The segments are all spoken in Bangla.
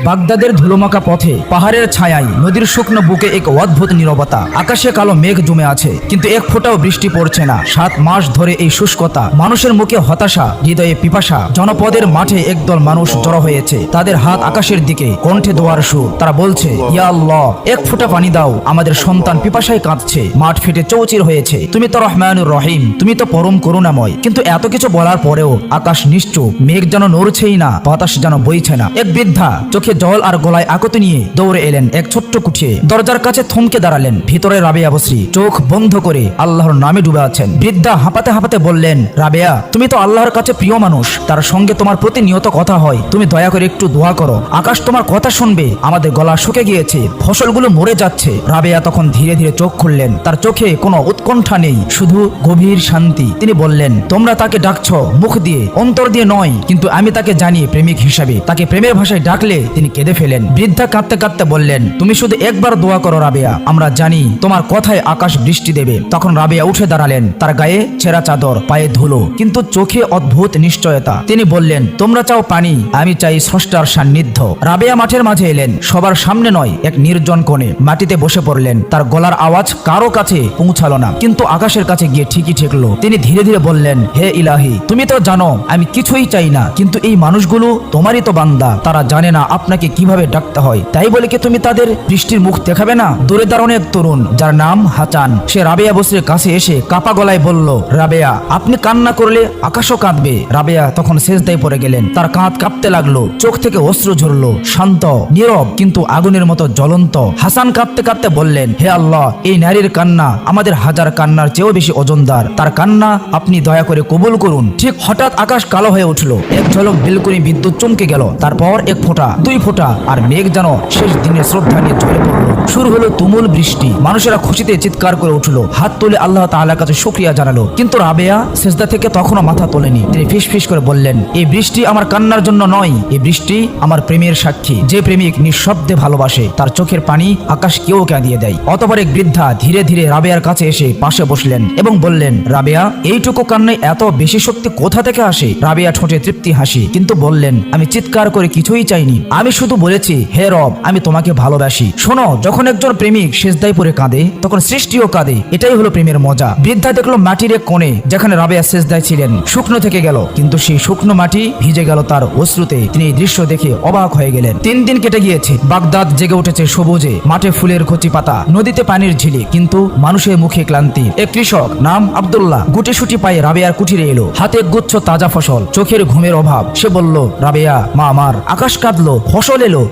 বাগদাদের ধুলোমাখা পথে পাহাড়ের ছায়ায় নদীর শুকনো বুকে এক অদ্ভুত নীরবতা। আকাশে কালো মেঘ জমে আছে, কিন্তু এক ফোঁটাও বৃষ্টি পড়ছে না। 7 মাস ধরে এই শুষ্কতা, মানুষের মুখে হতাশা, হৃদয়ে পিপাসা। জনপদের মাঠে একদল মানুষ জড়ো হয়েছে, তাদের হাত আকাশের দিকে, কণ্ঠে দোয়ার সুর। তারা বলছে, ইয়া আল্লাহ, এক ফোঁটা পানি দাও, আমাদের সন্তান পিপাসায় কাঁদছে, মাঠ ফেটে চৌচির হয়েছে। তুমি তো রহমানুর রহিম, তুমি তো পরম করুণাময়। কিন্তু এত কিছু বলার পরেও আকাশ নিশ্চুপ, মেঘ যেন নড়ছেই না, বাতাস যেন বইছে না। এক বৃদ্ধা চোখে জল আর গলায় আকুতি নিয়ে দৌড়ে এলেন এক ছোট্ট কুঠিয়ে। দরজার কাছে থমকে দাঁড়ালেন। ভিতরে রাবেয়া বসরি চোখ বন্ধ করে আল্লাহর নামে ডুবে আছেন। বৃদ্ধা হাঁপাতে হাঁপাতে বললেন, রাবেয়া, তুমি তো আল্লাহর কাছে প্রিয় মানুষ, তার সঙ্গে তোমার প্রতিনিয়ত কথা হয়, তুমি দয়া করে একটু দোয়া করো, আকাশ তোমার কথা শুনবে। আমাদের গলা শুকে গিয়েছে, ফসলগুলো মরে যাচ্ছে। রাবেয়া তখন ধীরে ধীরে চোখ খুললেন। তার চোখে কোনো উৎকণ্ঠা নেই, শুধু গভীর শান্তি। তিনি বললেন, তোমরা তাকে ডাকছো মুখ দিয়ে, অন্তর দিয়ে নয়, কিন্তু আমি তাকে জানি প্রেমিক হিসাবে। তাকে প্রেমের ভাষায় ডাকলে তিনি কেঁদে ফেলেন। বৃদ্ধা কাঁদতে কাঁদতে বললেন, তুমি শুধু একবার দোয়া করো রাবেয়া, আমরা জানি তোমার কথায় আকাশ বৃষ্টি দেবে। তখন রাবেয়া উঠে দাঁড়ালেন। তার গায়ে ছেঁড়া চাদর, পায়ে ধুলো, কিন্তু চোখে অদ্ভুত নিশ্চয়তা। তিনি বললেন, তোমরা চাও পানি, আমি চাই স্রষ্টার সান্নিধ্য। রাবেয়া মাঠের মাঝে এলেন, সবার সামনে নয়, এক নির্জন কোণে মাটিতে বসে পড়লেন। তার গলার আওয়াজ কারো কাছে পৌঁছালো না, কিন্তু আকাশের কাছে গিয়ে ঠিকই ঠেকলো। তিনি ধীরে ধীরে বললেন, হে ইলাহি, তুমি তো জানো আমি কিছুই চাই না, কিন্তু এই মানুষগুলো তোমারই তো বান্দা, তারা জানে না আপনাকে কিভাবে ডাকতে হয়। তাই বলে কি তুমি তাদের বৃষ্টির মুখ দেখাবে না? দূরে দাঁড়ানো এক তরুণ, যার নাম হাসান, সে রাবেয়া বসরির কাছে এসে কাপা গলায় বলল, রাবেয়া, আপনি কান্না করলে আকাশও কাঁদবে। রাবেয়া তখন সেজদায় পড়ে গেলেন। তার কাঁধ কাঁপতে লাগলো, চোখ থেকে অশ্রু ঝরলো। শান্ত, নীরব, কিন্তু আগুনের মতো জ্বলন্ত। হাসান কাঁদতে কাঁদতে বললেন, হে আল্লাহ, এই নারীর কান্না আমাদের হাজার কান্নার চেয়েও বেশি ওজনদার। তার কান্না আপনি দয়া করে কবুল করুন। ঠিক হঠাৎ আকাশ কালো হয়ে উঠলো। এক ঝলক বিলকুনি বিদ্যুৎ চমকে গেল। তারপর 1 ফোঁটা, 2 ফোঁটা, আর মেঘ যেন শেষ দিনের শ্রদ্ধা নিয়ে ঝরে পড়লো। শুরু হলো তুমুল বৃষ্টি। মানুষেরা খুশিতে চিৎকার করে উঠলো, হাত তুলে আল্লাহ তাআলার কাছে শুকরিয়া জানালো। কিন্তু রাবেয়া সেজদা থেকে তখনও মাথা তোলেনি। তিনি ফিসফিস করে বললেন, এই বৃষ্টি আমার কান্নার জন্য নয়, এই বৃষ্টি আমার প্রেমের সাক্ষী। যে প্রেমিক নিঃশব্দে ভালোবাসে, তার চোখের পানি আকাশ কেউ কাঁদিয়ে দেয়। অতঃপর এক বৃদ্ধা ধীরে ধীরে রাবেয়ার কাছে এসে পাশে বসলেন এবং বললেন, রাবেয়া, এইটুকু কান্নায় এত বেশি শক্তি কোথা থেকে আসে? রাবেয়া ঠোঁটে তৃপ্তি হাসি, কিন্তু বললেন, আমি চিৎকার করে কিছুই চাইনি, আমি শুধু বলেছি, হে রব, আমি তোমাকে ভালোবাসি। শোনো, যখন একজন প্রেমিক সেজদায় পড়ে কাঁদে, তখন সৃষ্টিও কাঁদে। এটাই হলো প্রেমের মজা। বৃদ্ধা দেখলো মাটির এক কোণে, যেখানে রাবেয়া সেজদায় ছিলেন, শুকনো থেকে গেল, কিন্তু সেই শুকনো মাটি ভিজে গেল তার অশ্রুতে। তিনি এই দৃশ্য দেখে অবাক হয়ে গেলেন। 3 দিন কেটে গিয়েছে। বাগদাদ জেগে উঠেছে সবুজে, মাঠে ফুলের কচি পাতা, নদীতে পানির ঝিলিক, কিন্তু মানুষের মুখে ক্লান্তি। এক কৃষক নাম আব্দুল্লাহ গুটিসুটি পায়ে রাবেয়ার কুঠিরে এলো, হাতে গুচ্ছ তাজা ফসল, চোখের ঘুমের অভাব। সে বলল, রাবেয়া, মা আমার, আকাশ কাঁদলো, ফসল এলো,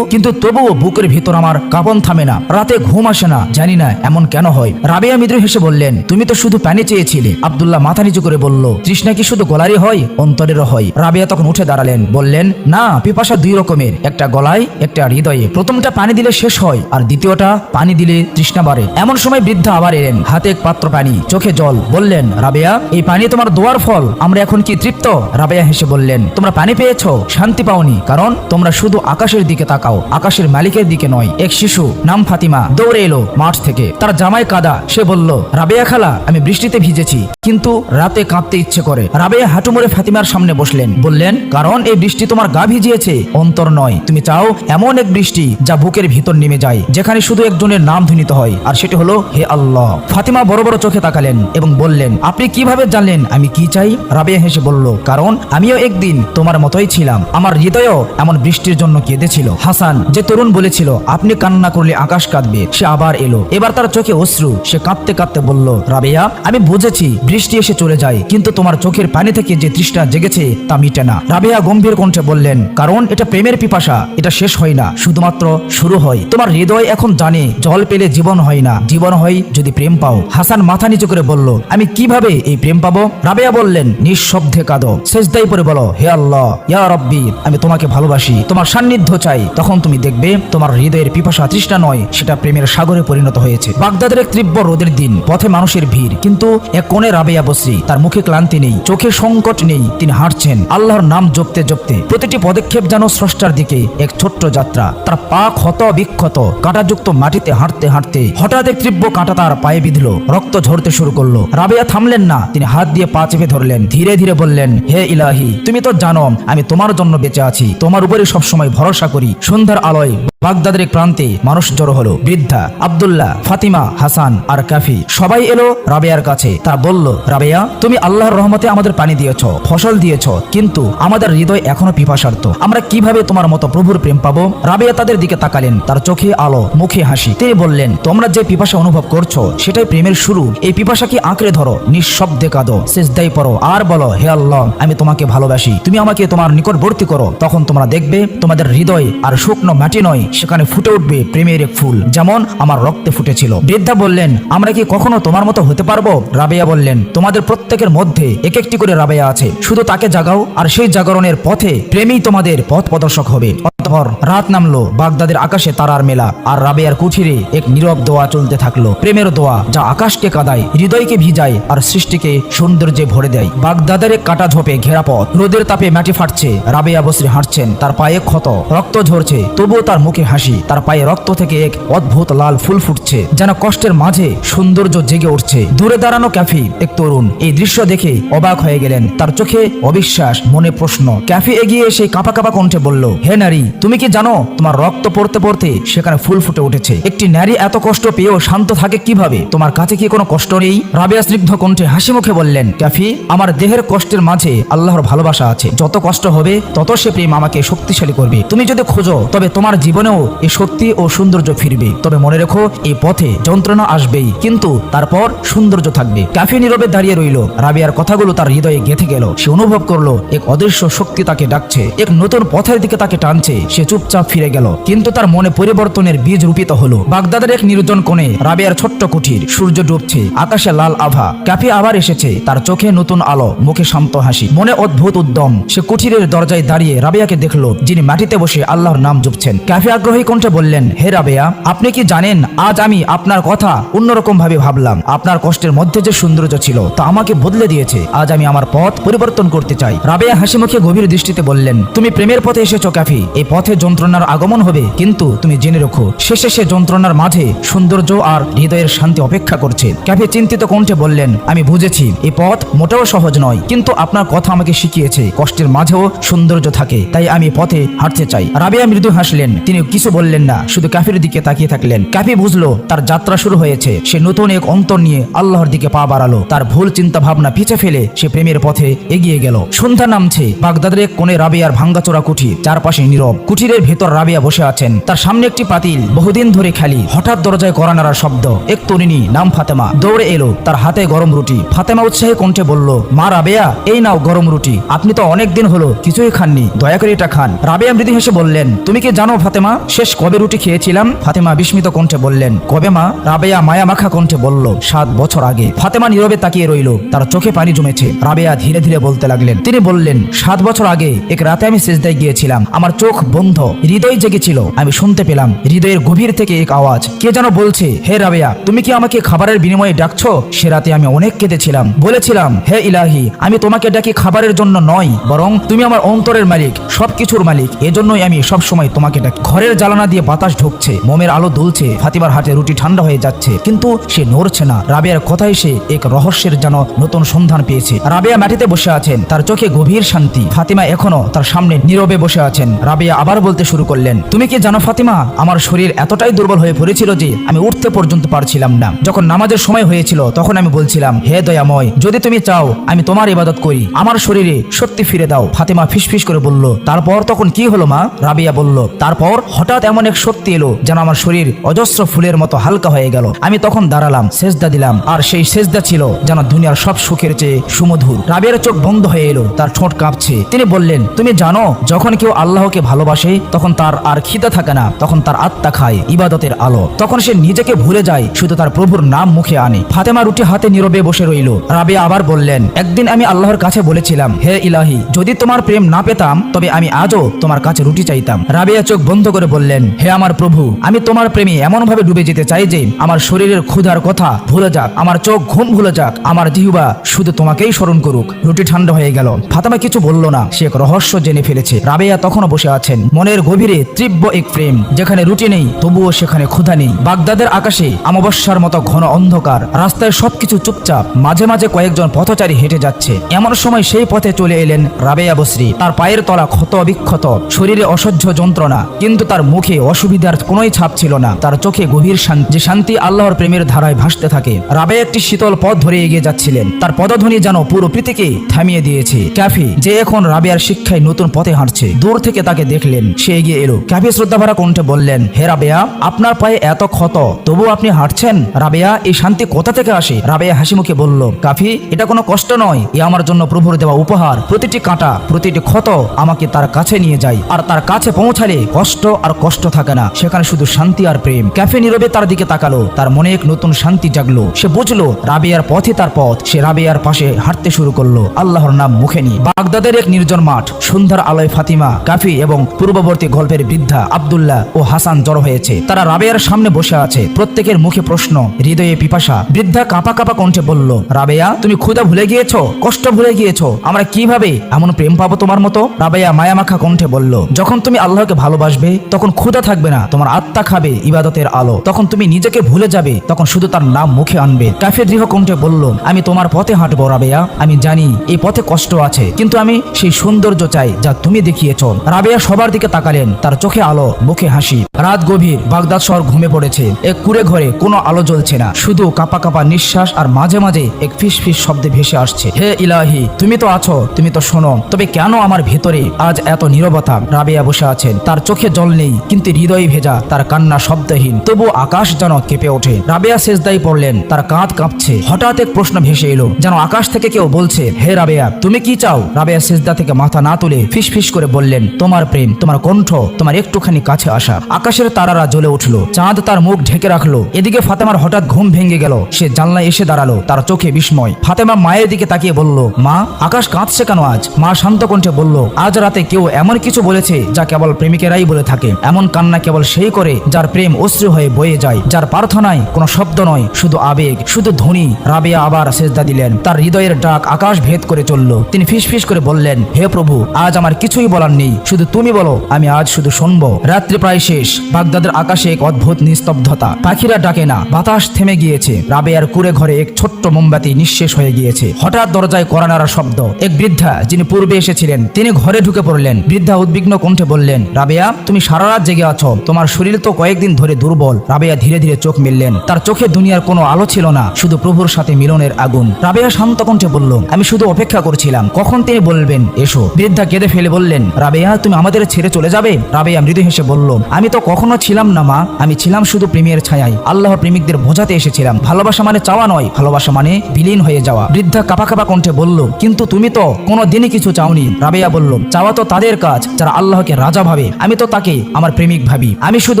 কিন্তু তবুও বুকের ভিতর আমার কাঁপন থামে না, রাতে ঘুম আসে না, জানি না এমন কেন হয়। রাবেয়া মৃদু হেসে বললেন, তুমি তো শুধু পানি চেয়েছিলে। আব্দুল্লাহ মাথা নিচু করে বলল, তৃষ্ণা কি শুধু গলারই হয়, অন্তরেরও হয়? রাবেয়া তখন উঠে দাঁড়ালেন, বললেন, না, পিপাসা 2 রকমের, একটা গলায়, একটা হৃদয়ে। প্রথমটা পানি দিলে শেষ হয়, আর দ্বিতীয়টা পানি দিলে তৃষ্ণা বাড়ে। এমন সময় বৃদ্ধা আবার এলেন, হাতে এক পাত্র পানি, চোখে জল। বললেন, রাবেয়া, এই পানি তোমার দোয়ার ফল, আমরা এখন কি তৃপ্ত? রাবেয়া হেসে বললেন, তোমরা পানি পেয়েছো, শান্তি পাওনি, কারণ তোমরা শুধু আকাশের দিকে তাকাও, আকাশের মালিকের দিকে নয়। এক শিশু নাম ফাতিমা দৌড়ে এলো মাঠ থেকে, তার জামায় কাদা। সে বলল, রাবেয়া খালা, আমি বৃষ্টিতে ভিজেছি, কিন্তু রাতে কাঁদতে ইচ্ছে করে। রাবেয়া হাঁটু মুড়ে ফাতিমার সামনে বসলেন, বললেন, কারণ এই বৃষ্টি তোমার গা ভিজিয়েছে, অন্তর নয়। তুমি চাও এমন এক বৃষ্টি যা বুকের ভিতর নেমে যায়, যেখানে শুধু একজনের নাম ধ্বনিত হয়, আর সেটি হলো হে আল্লাহ। ফাতিমা বড় বড় চোখে তাকালেন এবং বললেন, আপনি কিভাবে জানলেন আমি কি চাই? রাবেয়া হেসে বলল, কারণ আমিও একদিন তোমার মতোই ছিলাম, আমার হৃদয়ও এমন বৃষ্টির জন্য কেঁদেছিল। হাসান, যে তরুণ বলেছিল আপনি কান্না করলে আকাশ কাঁদবে, সে আবার এলো। এবার তার চোখে অশ্রু। সে কাঁদতে কাঁদতে বলল, রাবেয়া, আমি বুঝেছি বৃষ্টি এসে চলে যায়, কিন্তু তোমার চোখের পানি থেকে যে তৃষ্ণা জেগেছে তা মিটে না। রাবেয়া গম্ভীর কণ্ঠে বললেন, কারণ এটা প্রেমের পিপাসা, এটা শেষ হয় না, শুধুমাত্র শুরু হয়। তোমার হৃদয় এখন জানে জল পেলে জীবন হয় না, জীবন হয় যদি প্রেম পাও। হাসান মাথা নিচু করে বলল, আমি কিভাবে এই প্রেম পাবো? রাবেয়া বললেন, নিঃশব্দে কাঁদো, সেজদায় পড়ে বলো, হে আল্লাহ, ইয়া রব্বি, আমি তোমাকে ভালোবাসি, তোমার সান্নিধ্য চাই। তখন তুমি দেখবে তোমার হৃদয়ের পিপাসা তৃষ্ণা নয়, সেটা প্রেমের সাগরে পরিণত হয়েছে। বাগদাদের এক তীব্র রোদের দিন, পথে মানুষের ভিড়, কিন্তু এক কোণে রাবেয়া বসরি। তার মুখে ক্লান্তি নেই, চোখে সংকট নেই, তিনি হাঁটছেন আল্লাহর নাম জপতে জপতে। প্রতিটি পদক্ষেপ যেন স্রষ্টার দিকে এক ছোট্ট যাত্রা। তার পা ক্ষত বিক্ষত, কাঁটাযুক্ত মাটিতে হাঁটতে হাঁটতে হঠাৎ এক তীব্র কাঁটা তার পায়ে বিঁধল, রক্ত ঝরতে শুরু করলো। রাবেয়া থামলেন না, তিনি হাত দিয়ে পা চেপে ধরলেন, ধীরে ধীরে বললেন, হে ইলাহি, তুমি তো জানো আমি তোমার জন্য বেঁচে আছি, তোমার উপরে সবসময় ভরসা করি। সন্ধ্যার আলোয় বাগদাদের এক প্রান্তে মানুষ জড়ো হলো। বৃদ্ধা, আব্দুল্লাহ, ফাতিমা, হাসান আর কাফি সবাই এলো রাবেয়ার কাছে। তারা বলল, রাবেয়া, তুমি আল্লাহর রহমতে আমাদের পানি দিয়েছ, ফসল দিয়েছ, কিন্তু আমাদের হৃদয় এখনো পিপাসার্ত। আমরা কিভাবে তোমার মতো প্রভুর প্রেম পাবো? রাবেয়া তাদের দিকে তাকালেন, তার চোখে আলো, মুখে হাসি। তিনি বললেন, তোমরা যে পিপাসা অনুভব করছো সেটাই প্রেমের শুরু। এই পিপাসাকে আঁকড়ে ধরো, নিঃশব্দে কাঁদো, সিজদায় পড়ো আর বলো, হে আল্লাহ, আমি তোমাকে ভালোবাসি, তুমি আমাকে তোমার নিকটবর্তী করো। তখন তোমরা দেখবে তোমাদের হৃদয় আর শুকনো মাটি নয়, সেখানে ফুটে উঠবে প্রেমের এক ফুল, যেমন আমার রক্তে ফুটেছিল। বৃদ্ধা বললেন, আমরা কি কখনো তোমার মতো হতে পারবো? রাবেয়া বললেন, তোমাদের প্রত্যেকের মধ্যে এক একটি করে রাবেয়া আছে, শুধু তাকে জাগাও, আর সেই জাগরণের পথে প্রেমই তোমাদের পথ প্রদর্শক হবে। অতঃপর রাত নামলো, বাগদাদের আকাশে তারার মেলা, আর রাবেয়ার কুঠিরে এক নীরব দোয়া চলতে থাকলো। প্রেমের দোয়া, যা আকাশকে কাঁদায়, হৃদয়কে ভিজায় আর সৃষ্টিকে সৌন্দর্যে ভরে দেয়। বাগদাদের এক কাটা ঝোপে ঘেরা পথ, রোদের তাপে মাটি ফাটছে। রাবেয়া বসরি হাঁটছেন, তার পায়ে ক্ষত, রক্ত ঝরছে, তবুও তার মুখে হাসি। তার পায়ে রক্ত থেকে এক অদ্ভুত লাল ফুল ফুটছে, যেন কষ্টের মাঝে সৌন্দর্য জেগে উঠছে। দূরে দাঁড়ানো ক্যাফি, এক তরুণ, এই দৃশ্য দেখে অবাক হয়ে গেলেন। তার চোখে অবিশ্বাস, মনে প্রশ্ন। ক্যাফি এগিয়ে এসে কাঁপা কাঁপা কণ্ঠে বলল, হে নারী, তুমি কি জানো তোমার রক্ত পড়তে পড়তে সেখানে ফুল ফুটে উঠেছে? একটি নারী এত কষ্ট পেয়েও শান্ত থাকে কিভাবে? তোমার কাছে কি কোনো কষ্ট নেই? রাবেয়া স্নিগ্ধ কণ্ঠে হাসি মুখে বললেন, ক্যাফি, আমার দেহের কষ্টের মাঝে আল্লাহর ভালোবাসা আছে। যত কষ্ট হবে তত সে প্রেম আমাকে শক্তিশালী করবে। তুমি যদি খোঁজো তবে তোমার জীবনেও এই শক্তি ও সৌন্দর্য ফিরবে। তবে মনে রেখো, এই পথে যন্ত্রণা আসবেই, কিন্তু তারপর সৌন্দর্য থাকবে। ক্যাফি নীরবে দাঁড়িয়ে রইল। রাবেয়ার কথাগুলো তার হৃদয়ে গেঁথে গেল। সে অনুভব করলো এক অদৃশ্য শক্তি তাকে ডাকছে, এক নতুন পথের দিকে তাকে টানছে। সে চুপচাপ ফিরে গেল, কিন্তু তার মনে পরিবর্তনের বীজ রূপিত হলো। বাগদাদের এক নির্জন কোণে রাবেয়ার ছোট্ট কুঠির, সূর্য ডুবছে, আকাশে লাল আভা। ক্যাফি আবার এসেছে, তার চোখে নতুন আলো, মুখে শান্ত হাসি, মনে অদ্ভুত উদ্যম। সে কুঠিরের দরজায় দাঁড়িয়ে রাবেয়াকে দেখলো, যিনি মাটিতে বসে আল্লাহর নাম জপছেন। ক্যাফি আগ্রহী কণ্ঠে বললেন, হে রাবেয়া, আপনি কি জানেন আজ আমি আপনার কথা অন্যরকম ভাবে ভাবলাম। আপনার কষ্টের মধ্যে যে সৌন্দর্য ছিল তা আমাকে বদলে দিয়েছে। আজ আমি আমার পথ পরিবর্তন করতে চাই। রাবেয়া হাসি মুখে গভীর দৃষ্টিতে বললেন, তুমি প্রেমের পথে এসেছো ক্যাফি। এই পথে যন্ত্রণার আগমন হবে, কিন্তু তুমি জেনে রাখো, শেষে সে যন্ত্রণার মাঝে সৌন্দর্য আর হৃদয়ের শান্তি অপেক্ষা করছে। ক্যাফি চিন্তিত কণ্ঠে বললেন, আমি বুঝেছি এই পথ মোটেও সহজ নয়, কিন্তু আপনার কথা আমাকে শিখিয়েছে কষ্টের মাঝেও সৌন্দর্য থাকে, তাই আমি পথে হাঁটতে চাই। রাবেয়া মৃদু হাসলেন, তিনি কিছু বললেন না, শুধু ক্যাফির দিকে তাকিয়ে থাকলেন। ক্যাফি বুঝলো তার যাত্রা শুরু হয়েছে। সে নতুন এক অন্তর নিয়ে আল্লাহর দিকে পা বাড়ালো। তার ভুল চিন্তা ভাবনা পিছে ফেলে সে প্রেমের পথে এগিয়ে গেল। সন্ধ্যা নামছে। বাগদাদের এক কোণে রাবেয়ার ভাঙ্গাচোরা কুঠির, চারপাশে নীরব। কুঠিরের ভেতর রাবেয়া বসে আছেন, তার সামনে একটি পাতিল, বহুদিন ধরে খালি। হঠাৎ দরজায় কড়া নাড়ার শব্দ। এক তরুণী, নাম ফাতেমা, দৌড়ে এলো। তার হাতে গরম রুটি। ফাতেমা উৎসাহী কণ্ঠে বলল, মা রাবেয়া, এই নাও গরম রুটি। আপনি তো অনেক দিন হলো কিছুই খাননি, দয়া করে এটা খান। রাবেয়া মৃদু হেসে বললেন, তুমি কি জানো ফাতেমা, শেষ কবে রুটি খেয়েছিলাম? ফাতেমা বিস্মিত কণ্ঠে বললেন, কবে মা? রাবেয়া মায়া মাখা কণ্ঠে বলল, 7 বছর আগে। ফাতেমা নীরবে তাকিয়ে রইল, তার চোখে পানি জমেছে। রাবেয়া ধীরে ধীরে বলতে লাগলেন, তিনি বললেন, 7 বছর আগে এক রাতে আমি সিজদায় গিয়েছিলাম। আমার চোখ বন্ধ, হৃদয় জেগেছিল। আমি শুনতে পেলাম হৃদয়ের গভীর থেকে এক আওয়াজ, কে যেন বলছে, হে রাবেয়া, তুমি কি আমাকে খাবারের বিনিময়ে ডাকছো? সে রাতে আমি অনেক কেঁদেছিলাম, বলেছিলাম, হে ইলাহি, আমি তোমাকে ডাকি খাবারের জন্য নয়, বরং তুমি আমার অন্তরের মালিক, সবকিছুর মালিক। এজন্যই আমি সব সময় তোমাকে ডাকি। ঘরের জ্বালানা দিয়ে বাতাস ঢুকছে, মোমের আলো দুলছে। ফাতিমার হাতে রুটি ঠান্ডা হয়ে যাচ্ছে, কিন্তু সে নড়ছে না। রাবেয়ার কথায় সে এক রহস্যের যেন নতুন সন্ধান পেয়েছে। রাবেয়া মাটিতে বসে আছেন, তার চোখে গভীর শান্তি। ফাতিমা এখনো তার সামনে নীরবে বসে আছেন। রাবেয়া আবার বলতে শুরু করলেন, তুমি কি জানো ফাতিমা, আমার শরীর এতটাই দুর্বল হয়ে পড়েছিল যে আমি উঠতে পর্যন্ত পারছিলাম না। যখন নামাজের সময় হয়েছিল তখন আমি বলছিলাম, হে দয়াময়, যদি তুমি চাও আমি তোমার ইবাদত করি, আমার শরীরে শক্তি ফিরে দাও। ফাতিমা ফিসফিস করে বলল, তারপর তখন কি হলো মা? রাবেয়া বলল, তারপর হঠাৎ এমন এক শক্তি এলো যেন আমার শরীর অজস্র ফুলের মতো হালকা হয়ে গেল। আমি তখন দাঁড়ালাম, সেজদা দিলাম, আর সেই সেজদা ছিল যেন দুনিয়ার সব সুখের চেয়ে সুমধুর। রাবেয়ার চোখ বন্ধ হয়ে এলো, তার ঠোঁট কাঁপছে। তিনি বললেন, তুমি জানো, যখন কেউ আল্লাহকে ভালোবাসে ভালোবাসে তখন তার আর খিদা থাকে না, তখন তার আত্মা খায় ইবাদতের আলো। তখন সে নিজেকে ভুলে যায়, শুধু তার প্রভুর নাম মুখে আনে। ফাতেমা রুটি হাতে নীরবে বসে রইল। রাবেয়া আবার বললেন, একদিন আমি আল্লাহর কাছে বলেছিলাম, হে ইলাহি, যদি তোমার প্রেম না পেতাম তবে আমি আজও তোমার কাছে রুটি চাইতাম। রাবেয়া চোখ বন্ধ করে বললেন, হে আমার প্রভু, আমি তোমার প্রেমে এমন ভাবে ডুবে যেতে চাই যে আমার শরীরের ক্ষুধার কথা ভুলে যাক, আমার চোখ ঘুম ভুলে যাক, আমার জিহ্বা শুধু তোমাকেই স্মরণ করুক। রুটি ঠান্ডা হয়ে গেল। ফাতেমা কিছু বলল না, সে এক রহস্য জেনে ফেলেছে। রাবেয়া তখনও বসে আছেন, মনের গভীরে তীব্র এক প্রেম, যেখানে রুটি নেই তবুও সেখানে ক্ষুধা নেই। বাগদাদের আকাশে অমাবস্যার মতো ঘন অন্ধকার, রাস্তায় সবকিছু চুপচাপ, মাঝে মাঝে কয়েকজন পথচারী হেঁটে যাচ্ছে। এমন সময় সেই পথে চলে এলেন রাবেয়া বসরি। তার পায়ের তলা ক্ষত বিক্ষত, শরীরে অসহ্য যন্ত্রণা, কিন্তু তার মুখে অসুবিধার কোনোই ছাপ ছিল না। তার চোখে গভীর শান্তি, যে শান্তি আল্লাহর প্রেমের ধারায় ভাসতে থাকে। রাবেয়া একটি শীতল পথ ধরে এগিয়ে যাচ্ছিলেন। তার পদধ্বনি যেন পুরো পৃথিবীকে থামিয়ে দিয়েছে। ক্যাফি, যে এখন রাবেয়ার শিক্ষায় নতুন পথে হাঁটছে, দূর থেকে তাকে দেখলেন। সে এগিয়ে এলো। ক্যাফি শ্রদ্ধাভরা কণ্ঠে বললেন, হে রাবেয়া, আপনার পায়ে এত ক্ষত, তবু আপনি হাঁটছেন। রাবেয়া, এই শান্তি কোথা থেকে আসে? রাবেয়া হাসি মুখে বলল, কাফি, এটা কোনো কষ্ট নয়, এ আমার জন্য প্রভুর দেওয়া উপহার। প্রতিটি কাঁটা, প্রতিটি ক্ষত আমাকে তার কাছে নিয়ে যায়, আর তার কাছে পৌঁছালে কষ্ট আর কষ্ট থাকে না, সেখানে শুধু শান্তি আর প্রেম। ক্যাফে নীরবে তার দিকে তাকালো। তার মনে এক নতুন শান্তি জাগলো। সে বুঝলো রাবেয়ার পথে তার পথ। সে রাবেয়ার পাশে হাঁটতে শুরু করলো, আল্লাহর নাম মুখে নিয়ে। বাগদাদের এক নির্জন মাঠ, সন্ধ্যার আলোয় ফাতিমা, কাফি এবং পূর্ববর্তী গল্পের বৃদ্ধা আব্দুল্লাহ ও হাসান জড়ো হয়েছে। তারা রাবেয়ার সামনে বসে আছে। প্রত্যেকের মুখে প্রশ্ন, হৃদয়ে পিপাসা। বৃদ্ধা কাঁপা কাঁপা কণ্ঠে বলল, রাবেয়া, তুমি ক্ষুধা ভুলে গিয়েছো, কষ্ট ভুলে গিয়েছো। আমরা কিভাবে এমন প্রেম পাবো তোমার মতো? রাবেয়া মায়ামাখা কণ্ঠে বলল, যখন তুমি আল্লাহকে ভালোবাসবে তখন ক্ষুধা থাকবে না, তোমার আত্মা খাবে ইবাদতের আলো। তখন তুমি নিজেকে ভুলে যাবে, তখন শুধু তার নাম মুখে আনবে। কাফে দৃঢ় কণ্ঠে বলল, আমি তোমার পথে হাঁটবো রাবেয়া। আমি জানি এই পথে কষ্ট আছে, কিন্তু আমি সেই সৌন্দর্য চাই যা তুমি দেখিয়েছো। রাবেয়া সবার দিকে তাকালেন। তার চোখে আলো, মুখে হাসি। রাত গভীর, বাগদাদ শহর ঘুমে পড়েছে। এক কুঁড়ে ঘরে কোনো আলো জ্বলছে না, শুধু কাঁপা কাঁপা নিঃশ্বাস, আর মাঝে মাঝে এক ফিস ফিস শব্দে ভেসে আসছে। হে ইলাহি, তুমি তো আছো, তুমি তো শোনো, তবে কেন আমার ভেতরে আজ এত নীরবতা? রাবেয়া বসে আছেন। তার চোখে জল নেই, কিন্তু হৃদয় ভেজা, তার কান্না শব্দহীন, তবু আকাশ যেন কেঁপে ওঠে। রাবেয়া সেজদায় পড়লেন। তার কাঁধ কাঁপছে। হঠাৎ এক প্রশ্ন ভেসে এলো, যেন আকাশ থেকে কেউ বলছে, হে রাবেয়া, তুমি কি চাও? রাবেয়া সেজদা থেকে মাথা না তুলে ফিস ফিস করে বললেন, তোমার প্রেম, তোমার কণ্ঠ, তোমার একটুখানি কাছে আসা। আকাশের তারারা জ্বলে উঠলো। চাঁদ তার মুখ ঢেকে রাখলো। এদিকে ফাতেমার হঠাৎ ঘুম ভেঙে গেল। সে জানলায় এসে দাঁড়ালো। তার চোখে বিস্ময়। ফাতেমা মায়ের দিকে তাকিয়ে বলল, মা, আকাশ কাঁদছে কেন আজ? মা শান্ত কণ্ঠে বলল, আজ রাতে কেউ এমন কিছু বলেছে যা কেবল প্রেমিকেরাই বলে থাকে। এমন কান্না কেবল সেই করে যার প্রেম অশ্রু হয়ে বয়ে যায়, যার প্রার্থনায় কোনো শব্দ নয়, শুধু আবেগ, শুধু ধ্বনি। রাবেয়া আবার সেজদা দিলেন। তার হৃদয়ের ডাক আকাশ ভেদ করে চলল। তিনি ফিস ফিস করে বললেন, হে প্রভু, আজ আমার কিছুই বলার নেই, শুধু তুমি বলো, আমি আজ শুধু শুনবো। রাত্রি প্রায় শেষ। বাগদাদের আকাশে এক অদ্ভুত নিস্তব্ধতা। পাখিরা ডাকে না, বাতাস থেমে গিয়েছে। রাবেয়ার কুঁড়ে ঘরে এক ছোট্ট মোমবাতি নিঃশেষ হয়ে গিয়েছে। হঠাৎ দরজায় কড়া নাড়ার শব্দ। এক বৃদ্ধা, যিনি পূর্বে এসেছিলেন, তিনি ঘরে ঢুকে পড়লেন। বৃদ্ধা উদ্বিগ্ন কণ্ঠে বললেন, রাবেয়া, তুমি সারা রাত জেগে আছো, তোমার শরীর তো কয়েকদিন ধরে দুর্বল। রাবেয়া ধীরে ধীরে চোখ মেললেন। তার চোখে দুনিয়ার কোনো আলো ছিল না, শুধু প্রভুর সাথে মিলনের আগুন। রাবেয়া শান্ত কণ্ঠে বলল, আমি শুধু অপেক্ষা করছিলাম কখন তিনি বলবেন এসো। বৃদ্ধা কেঁদে ফেলে বললেন, রাবেয়া, তুমি আমাদের ছেড়ে চলে যাবে? রাবেয়া মৃদু হেসে বলল, আমি তো কখনো ছিলাম না মা, আমি ছিলাম শুধু প্রেমের ছায়ায়। আল্লাহর প্রেমিকদের বোঝাতে এসেছিলাম, ভালোবাসা মানে চাওয়া নয়, ভালোবাসা মানে বিলীন হয়ে যাওয়া। বৃদ্ধা কাঁপা কাঁপা কণ্ঠে বলল, কিন্তু তুমি তো কোনো দিনই কিছু চাওনি। রাবেয়া বলল, চাওয়া তো তাদের কাজ যারা আল্লাহকে রাজা ভাবে, আমি তো তাকে আমার প্রেমিক ভাবি। আমি শুধু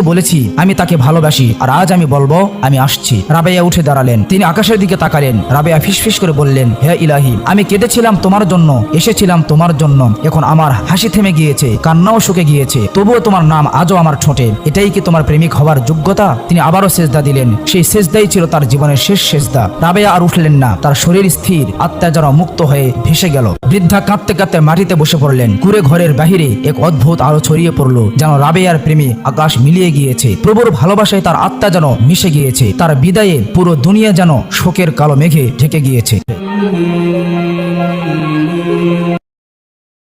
বলেছি আমি তাকে ভালোবাসি, আর আজ আমি বলবো আমি আসছি। রাবেয়া উঠে দাঁড়ালেন। তিনি আকাশের দিকে তাকালেন। রাবেয়া ফিসফিস করে বললেন, হে ইলাহি, আমি কেঁদেছিলাম তোমার জন্য, এসেছিলাম তোমার জন্য, এখন আমার হাসি থেমে গিয়েছে, কান্নাও শুকে গিয়েছে, তবুও তোমার নাম আজও আমার ঠোঁটে। এটাই কি তোমার প্রেমিক হওয়ার যোগ্যতা? তিনি আবারও সেজদা দিলেন। সেই সেজদাই ছিল তার জীবনের শেষ সেজদা। রাবেয়া আর উঠলেন না। তার শরীর স্থির, আত্মা যেন মুক্ত হয়ে ভেসে গেল। বৃদ্ধা কাঁদতে কাঁদতে মাটিতে বসে পড়লেন। কুঁড়ে ঘরের বাহিরে এক অদ্ভুত আলো ছড়িয়ে পড়লো, যেন রাবেয়ার প্রেমে আকাশ মিলিয়ে গিয়েছে। প্রভুর ভালোবাসায় তার আত্মা যেন মিশে গিয়েছে। তার বিদায়ে পুরো দুনিয়া যেন শোকের কালো মেঘে ঢেকে গিয়েছে।